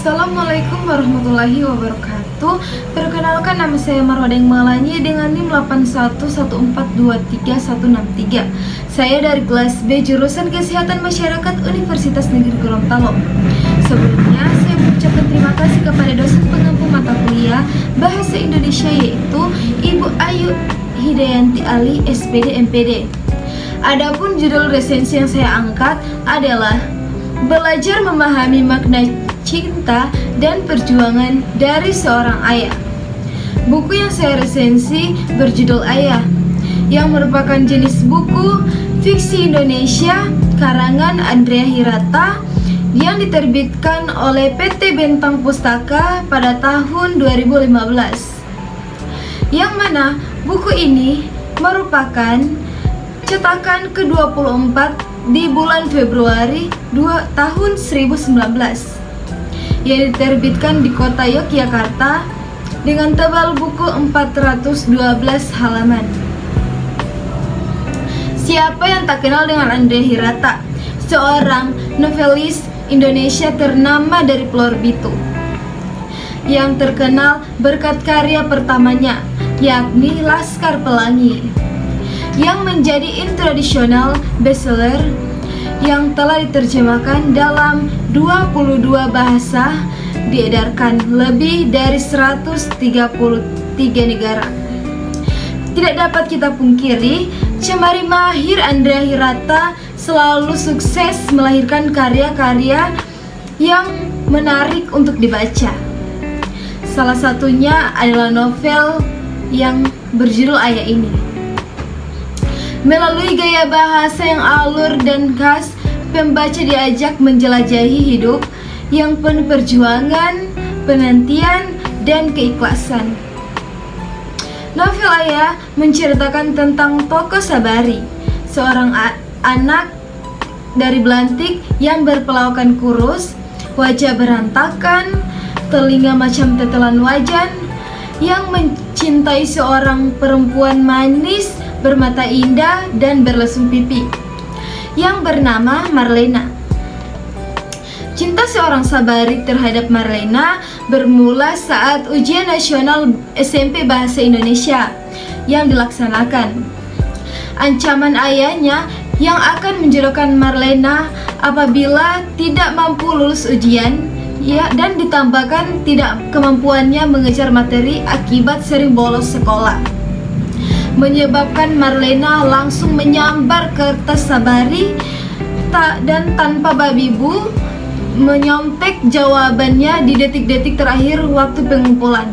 Assalamualaikum warahmatullahi wabarakatuh. Perkenalkan, nama saya Marwadeng Malanyi dengan NIM 8114236163. Saya dari kelas B jurusan Kesehatan Masyarakat Universitas Negeri Gorontalo. Sebelumnya saya mengucapkan terima kasih kepada dosen pengampu mata kuliah Bahasa Indonesia, yaitu Ibu Ayu Hidayanti Ali, SPD MPD. Adapun judul resensi yang saya angkat adalah Belajar Memahami Makna Cinta dan Perjuangan dari Seorang Ayah. Buku yang saya resensi berjudul Ayah, yang merupakan jenis buku fiksi Indonesia karangan Andrea Hirata yang diterbitkan oleh PT Bentang Pustaka pada tahun 2015. Yang mana buku ini merupakan cetakan ke-24 di bulan Februari tahun 2019 yang diterbitkan di kota Yogyakarta dengan tebal buku 412 halaman. Siapa yang tak kenal dengan Andrea Hirata, seorang novelis Indonesia ternama dari Pulau Bitu, yang terkenal berkat karya pertamanya, yakni Laskar Pelangi, yang menjadi internasional bestseller yang telah diterjemahkan dalam 22 bahasa, diedarkan lebih dari 133 negara. Tidak dapat kita pungkiri, cemari mahir Andrea Hirata selalu sukses melahirkan karya-karya yang menarik untuk dibaca. Salah satunya adalah novel yang berjudul Ayah ini. Melalui gaya bahasa yang alur dan khas, pembaca diajak menjelajahi hidup yang penuh perjuangan, penantian, dan keikhlasan. Novel Ayah menceritakan tentang tokoh Sabari, seorang anak dari Belantik yang berpelawakan kurus, wajah berantakan, telinga macam tetelan wajan, yang mencintai seorang perempuan manis, bermata indah dan berlesung pipi yang bernama Marlena. Cinta seorang Sabari terhadap Marlena bermula saat ujian nasional SMP Bahasa Indonesia yang dilaksanakan. Ancaman ayahnya yang akan menjodohkan Marlena apabila tidak mampu lulus ujian, dan ditambahkan tidak kemampuannya mengejar materi akibat sering bolos sekolah, menyebabkan Marlena langsung menyambar kertas Sabari dan tanpa babi bu menyontek jawabannya di detik-detik terakhir waktu pengumpulan.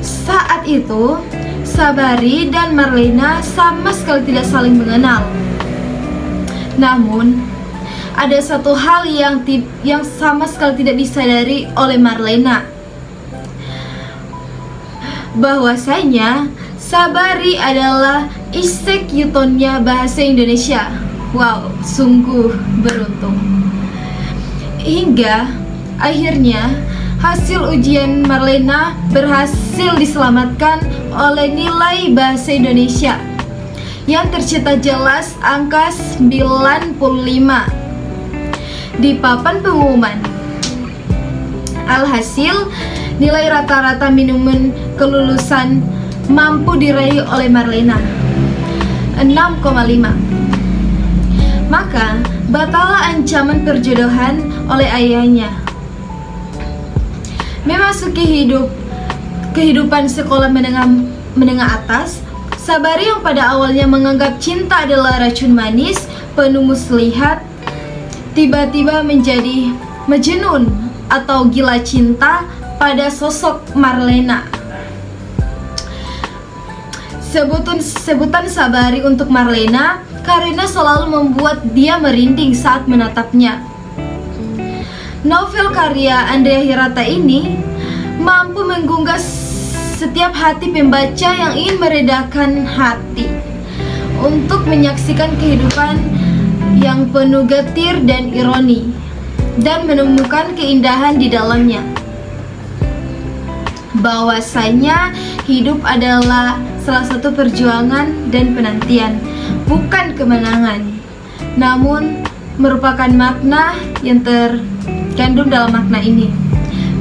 Saat itu Sabari dan Marlena sama sekali tidak saling mengenal. Namun ada satu hal yang sama sekali tidak disadari oleh Marlena, bahwasanya Sabari adalah eksekutornya bahasa Indonesia. Wow, sungguh beruntung. Hingga akhirnya hasil ujian Marlena berhasil diselamatkan oleh nilai bahasa Indonesia yang tercetak jelas angka 95 di papan pengumuman. Alhasil, nilai rata-rata minimum kelulusan mampu diraih oleh Marlena 6,5. Maka batallah ancaman perjodohan oleh ayahnya. Memasuki kehidupan sekolah menengah atas, Sabari yang pada awalnya menganggap cinta adalah racun manis penuh muslihat, tiba-tiba menjadi majnun atau gila cinta pada sosok Marlena. Sebutan Sabari untuk Marlena karena selalu membuat dia merinding saat menatapnya. Novel karya Andrea Hirata ini mampu menggugah setiap hati pembaca yang ingin meredakan hati untuk menyaksikan kehidupan yang penuh getir dan ironi, dan menemukan keindahan di dalamnya. Bahwasanya hidup adalah salah satu perjuangan dan penantian, bukan kemenangan, namun merupakan makna yang kandung dalam makna ini.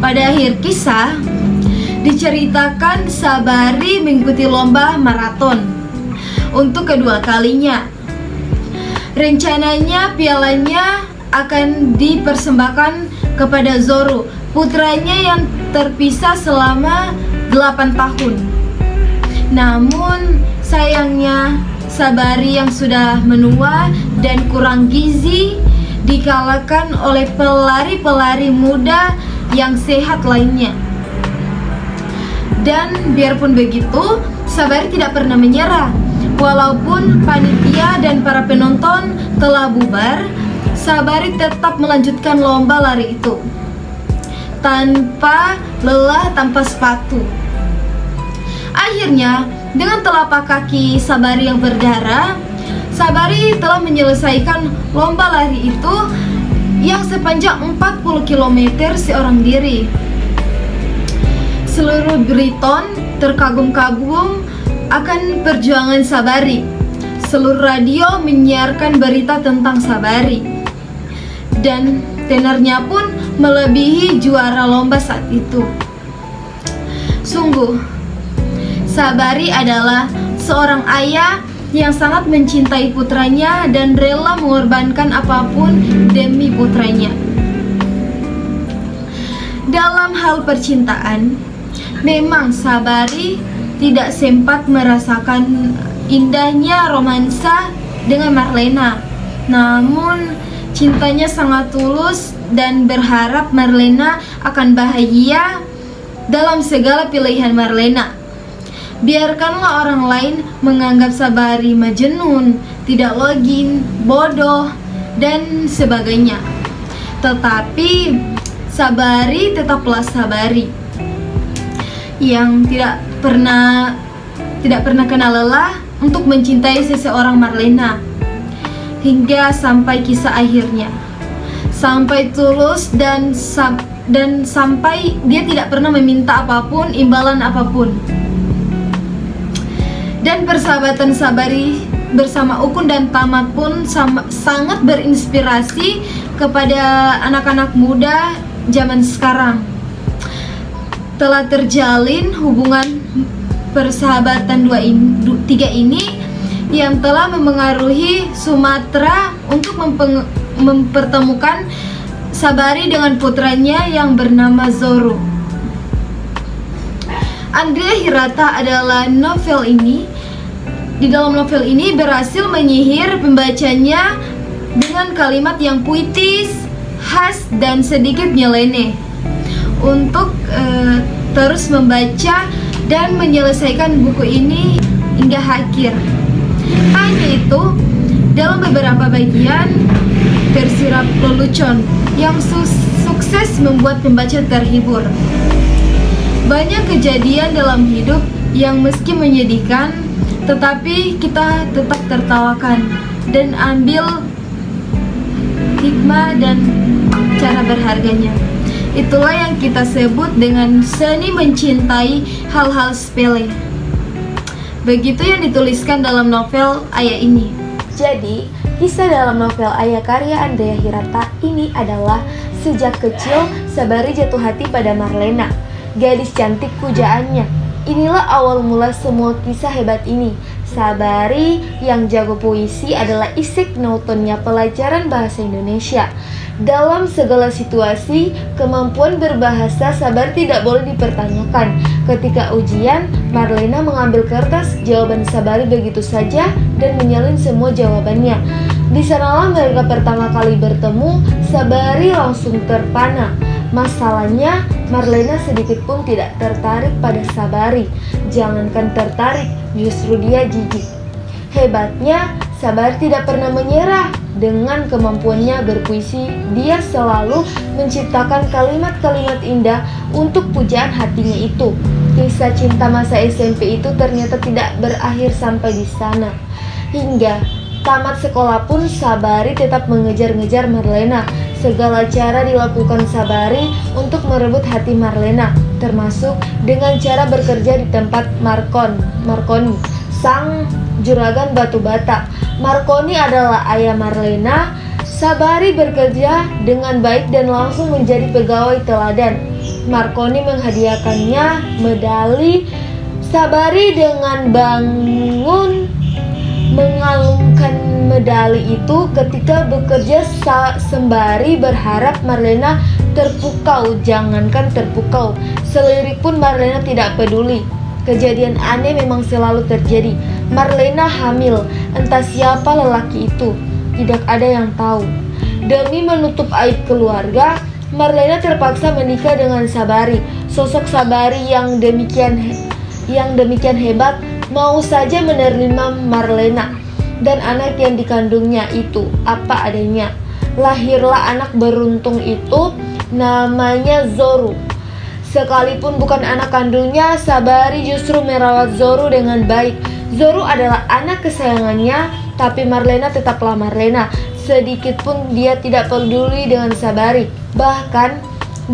Pada akhir kisah diceritakan Sabari mengikuti lomba maraton untuk kedua kalinya. Rencananya pialanya akan dipersembahkan kepada Zoro, putranya yang terpisah selama 8 tahun. Namun sayangnya Sabari yang sudah menua dan kurang gizi dikalahkan oleh pelari-pelari muda yang sehat lainnya. Dan biarpun begitu, Sabari tidak pernah menyerah. Walaupun panitia dan para penonton telah bubar, Sabari tetap melanjutkan lomba lari itu tanpa lelah, tanpa sepatu. Akhirnya, dengan telapak kaki Sabari yang berdarah, Sabari telah menyelesaikan lomba lari itu yang sepanjang 40 km seorang diri. Seluruh Briton terkagum-kagum akan perjuangan Sabari. Seluruh radio menyiarkan berita tentang Sabari, dan tenornya pun melebihi juara lomba saat itu. Sungguh, Sabari adalah seorang ayah yang sangat mencintai putranya dan rela mengorbankan apapun demi putranya. Dalam hal percintaan, memang Sabari tidak sempat merasakan indahnya romansa dengan Marlena. Namun cintanya sangat tulus dan berharap Marlena akan bahagia dalam segala pilihan Marlena. Biarkanlah orang lain menganggap Sabari majnun, tidak login, bodoh, dan sebagainya. Tetapi Sabari tetaplah Sabari yang tidak pernah kenal lelah untuk mencintai seseorang Marlena hingga sampai kisah akhirnya, sampai tulus dan sampai dia tidak pernah meminta apapun, imbalan apapun. Dan persahabatan Sabari bersama Ukun dan Tamat pun sangat berinspirasi kepada anak-anak muda zaman sekarang. Telah terjalin hubungan persahabatan tiga ini yang telah memengaruhi Sumatera untuk mempertemukan Sabari dengan putranya yang bernama Zoro. Andrea Hirata adalah di dalam novel ini berhasil menyihir pembacanya dengan kalimat yang puitis, khas, dan sedikit nyeleneh untuk terus membaca dan menyelesaikan buku ini hingga akhir. Hanya itu, dalam beberapa bagian tersirat lelucon yang sukses membuat pembaca terhibur. Banyak kejadian dalam hidup yang meski menyedihkan, tetapi kita tetap tertawakan dan ambil hikmah dan cara berharganya. Itulah yang kita sebut dengan seni mencintai hal-hal sepele. Begitu yang dituliskan dalam novel Ayah ini. Jadi, kisah dalam novel Ayah karya Andrea Hirata ini adalah sejak kecil Sabari jatuh hati pada Marlena, gadis cantik pujaannya. Inilah awal mula semua kisah hebat ini. Sabari yang jago puisi adalah isik nautonnya pelajaran bahasa Indonesia. Dalam segala situasi, kemampuan berbahasa Sabari tidak boleh dipertanyakan. Ketika ujian, Marlena mengambil kertas jawaban Sabari begitu saja dan menyalin semua jawabannya. Di sanalah mereka pertama kali bertemu. Sabari langsung terpana. Masalahnya, Marlena sedikit pun tidak tertarik pada Sabari. Jangankan tertarik, justru dia jijik. Hebatnya, Sabari tidak pernah menyerah. Dengan kemampuannya berpuisi, dia selalu menciptakan kalimat-kalimat indah untuk pujaan hatinya itu. Kisah cinta masa SMP itu ternyata tidak berakhir sampai di sana. Hingga tamat sekolah pun Sabari tetap mengejar-ngejar Marlena. Segala cara dilakukan Sabari untuk merebut hati Marlena, termasuk dengan cara bekerja di tempat Marconi, sang juragan batu bata. Marconi adalah ayah Marlena. Sabari bekerja dengan baik dan langsung menjadi pegawai teladan. Marconi menghadiahkannya medali. Sabari dengan bangun mengalungkan medali itu ketika bekerja sembari berharap Marlena terpukau. Jangankan terpukau, selirik pun Marlena tidak peduli. Kejadian aneh memang selalu terjadi. Marlena hamil, entah siapa lelaki itu, tidak ada yang tahu. Demi menutup aib keluarga, Marlena terpaksa menikah dengan Sabari. Sosok Sabari yang demikian hebat mau saja menerima Marlena dan anak yang dikandungnya itu apa adanya. Lahirlah anak beruntung itu, namanya Zoru. Sekalipun bukan anak kandungnya, Sabari justru merawat Zoru dengan baik. Zoru adalah anak kesayangannya, tapi Marlena tetaplah Marlena. Sedikit pun dia tidak peduli dengan Sabari. Bahkan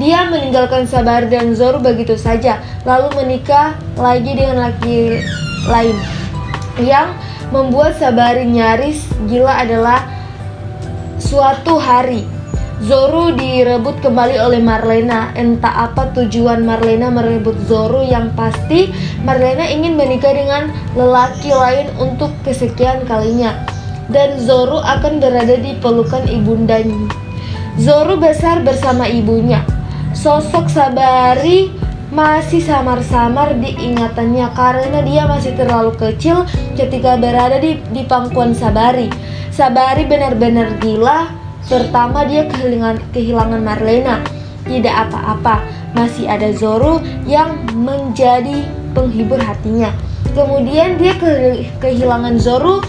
dia meninggalkan Sabari dan Zoru begitu saja, lalu menikah lagi dengan laki lain. Yang membuat Sabari nyaris gila adalah suatu hari Zoru direbut kembali oleh Marlena. Entah apa tujuan Marlena merebut Zoru, yang pasti Marlena ingin menikah dengan lelaki lain untuk kesekian kalinya, dan Zoru akan berada di pelukan ibundanya. Zoru besar bersama ibunya. Sosok Sabari masih samar-samar di ingatannya karena dia masih terlalu kecil ketika berada di pangkuan Sabari. Sabari benar-benar gila. Pertama dia kehilangan Marlena. Tidak apa-apa, masih ada Zoru yang menjadi penghibur hatinya. Kemudian dia kehilangan Zoru,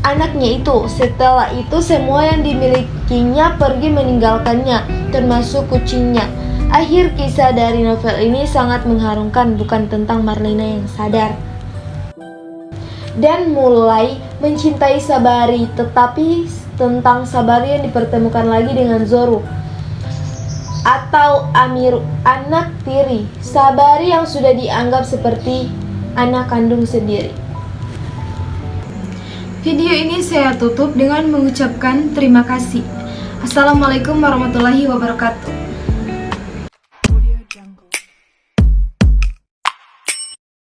anaknya itu. Setelah itu semua yang dimilikinya pergi meninggalkannya, termasuk kucingnya. Akhir kisah dari novel ini sangat mengharumkan, bukan tentang Marlena yang sadar dan mulai mencintai Sabari, tetapi tentang Sabari yang dipertemukan lagi dengan Zoru atau Amiru, anak tiri Sabari yang sudah dianggap seperti anak kandung sendiri. Video ini saya tutup dengan mengucapkan terima kasih. Assalamualaikum warahmatullahi wabarakatuh.